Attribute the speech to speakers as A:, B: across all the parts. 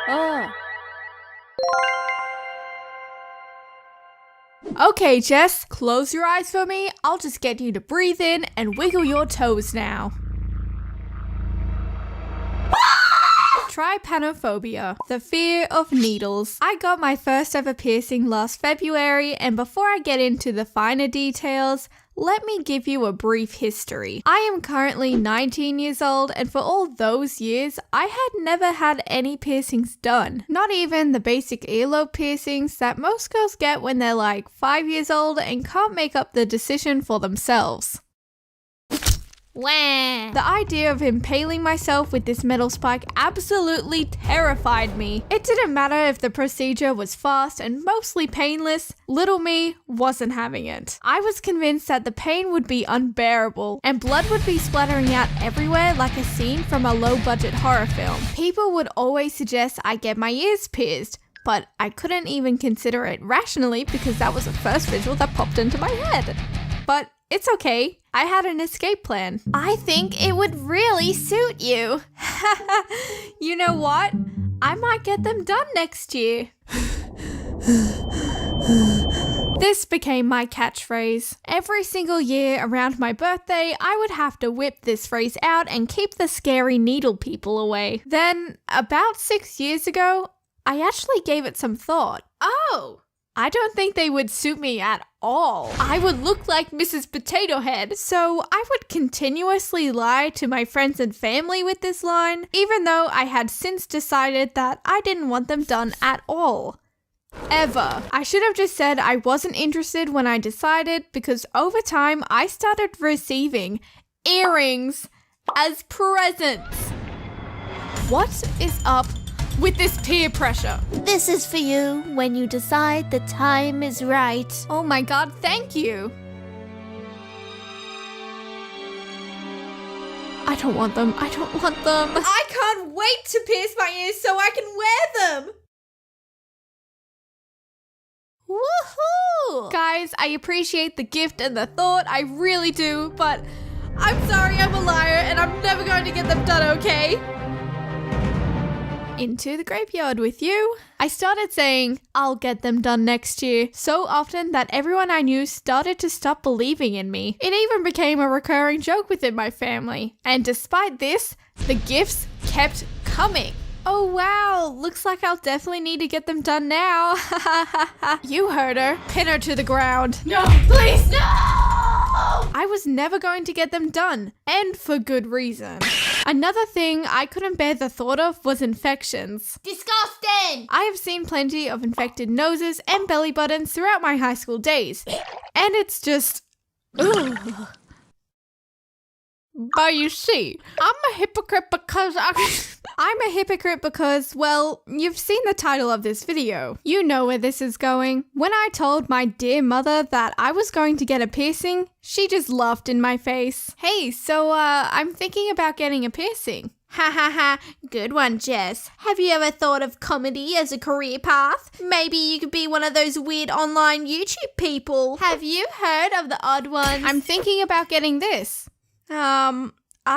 A: Oh. Okay, Jess, close your eyes for me. I'll just get you to breathe in and wiggle your toes now. Trypanophobia, the fear of needles. I got my first ever piercing last February, and before I get into the finer details, let me give you a brief history. I am currently 19 years old, and for all those years, I had never had any piercings done. Not even the basic earlobe piercings that most girls get when they're like 5 years old and can't make up the decision for themselves. Wah. The idea of impaling myself with this metal spike absolutely terrified me. It didn't matter if the procedure was fast and mostly painless, little me wasn't having it. I was convinced that the pain would be unbearable and blood would be splattering out everywhere like a scene from a low-budget horror film. People would always suggest I get my ears pierced, but I couldn't even consider it rationally because that was the first visual that popped into my head. But it's okay. I had an escape plan. I think it would really suit you. You know what? I might get them done next year. This became my catchphrase. Every single year around my birthday, I would have to whip this phrase out and keep the scary needle people away. Then, about 6 years ago, I actually gave it some thought. Oh! I don't think they would suit me at all. I would look like Mrs. Potato Head, so I would continuously lie to my friends and family with this line, even though I had since decided that I didn't want them done at all. Ever. I should have just said I wasn't interested when I decided, because over time I started receiving earrings as presents. What is up with this peer pressure?
B: This is for you when you decide the time is right.
A: Oh my god, thank you. I don't want them. I don't want them.
C: I can't wait to pierce my ears so I can wear them.
A: Woohoo! Guys, I appreciate the gift and the thought, I really do, but I'm sorry I'm a liar and I'm never going to get them done, okay? Into the graveyard with you. I started saying, I'll get them done next year, so often that everyone I knew started to stop believing in me. It even became a recurring joke within my family. And despite this, the gifts kept coming. Oh wow, looks like I'll definitely need to get them done now. You heard her. Pin her to the ground.
C: No, please, no!
A: I was never going to get them done, and for good reason. Another thing I couldn't bear the thought of was infections.
C: Disgusting!
A: I have seen plenty of infected noses and belly buttons throughout my high school days, and it's just... ugh. But you see, I'm a hypocrite because I'm a hypocrite because, well, you've seen the title of this video. You know where this is going. When I told my dear mother that I was going to get a piercing, she just laughed in my face. Hey, so, I'm thinking about getting a piercing.
C: Ha ha ha, good one, Jess. Have you ever thought of comedy as a career path? Maybe you could be one of those weird online YouTube people. Have you heard of the odd ones?
A: I'm thinking about getting this. I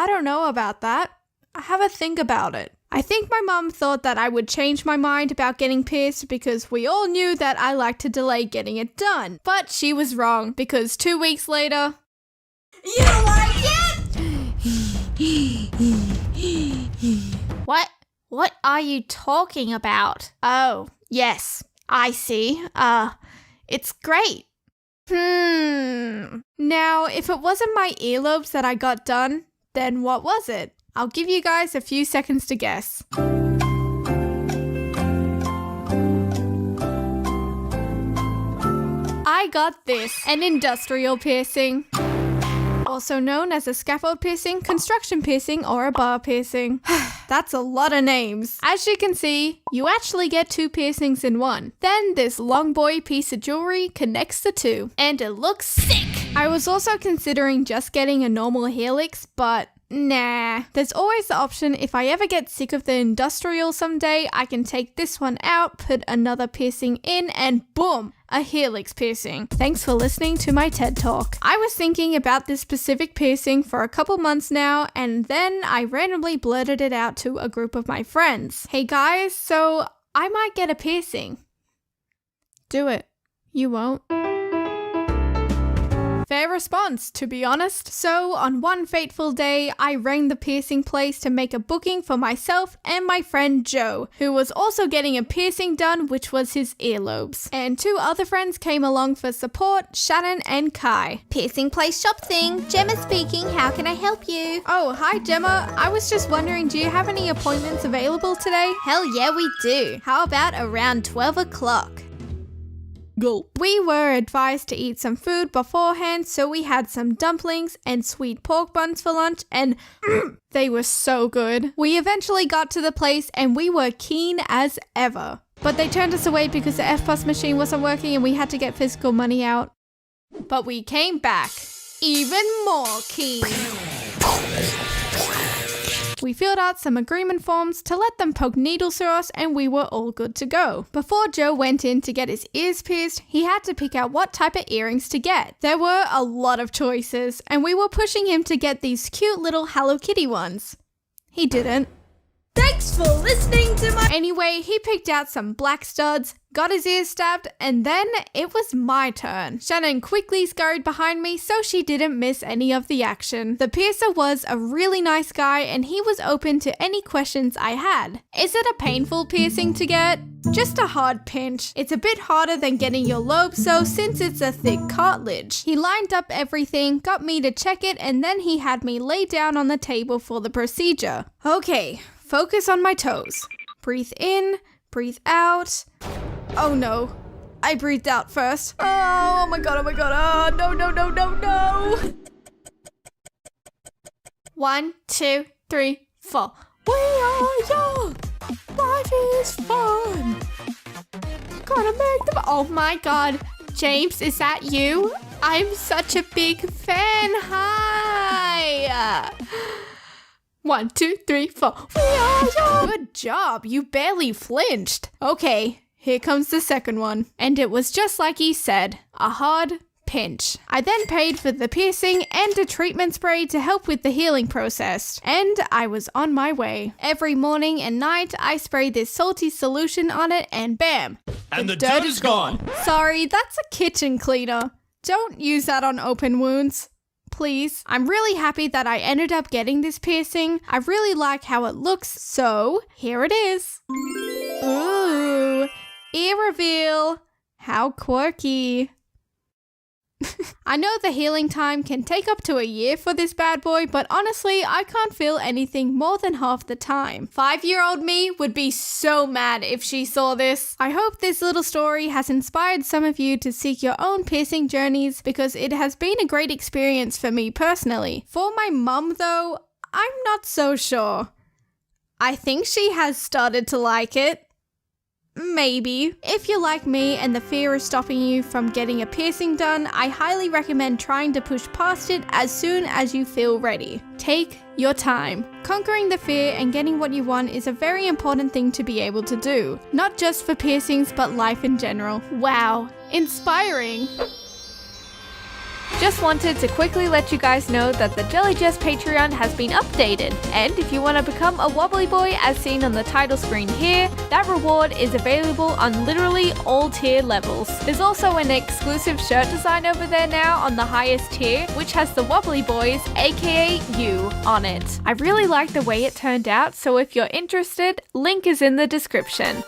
A: don't know about that. I have a think about it. I think my mom thought that I would change my mind about getting pierced because we all knew that I like to delay getting it done. But she was wrong because 2 weeks later...
C: You like it?
B: What are you talking about?
A: Oh, yes, I see. It's great. Now, if it wasn't my earlobes that I got done, then what was it? I'll give you guys a few seconds to guess. I got this, an industrial piercing. Also known as a scaffold piercing, construction piercing, or a bar piercing. That's a lot of names. As you can see, you actually get 2 piercings in one. Then this long boy piece of jewelry connects the 2. And it looks sick! I was also considering just getting a normal helix, but nah. There's always the option if I ever get sick of the industrial someday, I can take this one out, put another piercing in, and boom! a helix piercing. Thanks for listening to my TED Talk. I was thinking about this specific piercing for a couple months now, and then I randomly blurted it out to a group of my friends. Hey guys, so I might get a piercing. Do it. You won't. Fair response, to be honest. So, on one fateful day, I rang the piercing place to make a booking for myself and my friend Joe, who was also getting a piercing done, which was his earlobes. And 2 other friends came along for support, Shannon and Kai.
C: Piercing place shop thing. Gemma speaking. How can I help you?
A: Oh, hi Gemma. I was just wondering, do you have any appointments available today?
C: Hell yeah, we do. How about around 12 o'clock?
A: Go. We were advised to eat some food beforehand, so we had some dumplings and sweet pork buns for lunch, and they were so good. We eventually got to the place and we were keen as ever. But they turned us away because the FPOS machine wasn't working and we had to get physical money out. But we came back, even more keen. We filled out some agreement forms to let them poke needles through us, and we were all good to go. Before Joe went in to get his ears pierced, he had to pick out what type of earrings to get. There were a lot of choices, and we were pushing him to get these cute little Hello Kitty ones. He didn't.
C: Thanks for listening to my...
A: Anyway, he picked out some black studs, got his ears stabbed, and then it was my turn. Shannon quickly scurried behind me so she didn't miss any of the action. The piercer was a really nice guy and he was open to any questions I had. Is it a painful piercing to get? Just a hard pinch. It's a bit harder than getting your lobe, so since it's a thick cartilage. He lined up everything, got me to check it, and then he had me lay down on the table for the procedure. Okay, focus on my toes. Breathe in, breathe out. Oh no, I breathed out first. Oh my god, no. 1, 2, 3, 4. We are young, life is fun. Gonna make them. Oh my god, James, is that you? I'm such a big fan. Hi. 1, 2, 3, 4. We are young. Good job, you barely flinched. Okay. Here comes the second one. And it was just like he said, a hard pinch. I then paid for the piercing and a treatment spray to help with the healing process. And I was on my way. Every morning and night, I sprayed this salty solution on it and bam!
D: And the dirt is gone.
A: Sorry, that's a kitchen cleaner. Don't use that on open wounds. Please. I'm really happy that I ended up getting this piercing. I really like how it looks, so here it is. Ooh. Ear reveal. How quirky. I know the healing time can take up to a year for this bad boy, but honestly, I can't feel anything more than half the time. 5-year-old me would be so mad if she saw this. I hope this little story has inspired some of you to seek your own piercing journeys because it has been a great experience for me personally. For my mum though, I'm not so sure. I think she has started to like it. Maybe. If you're like me and the fear is stopping you from getting a piercing done, I highly recommend trying to push past it as soon as you feel ready. Take your time. Conquering the fear and getting what you want is a very important thing to be able to do. Not just for piercings, but life in general. Wow, inspiring. Just wanted to quickly let you guys know that the JellyJess Patreon has been updated, and if you want to become a Wobbly Boy as seen on the title screen here, that reward is available on literally all tier levels. There's also an exclusive shirt design over there now on the highest tier, which has the Wobbly Boys, aka you, on it. I really like the way it turned out, so if you're interested, link is in the description.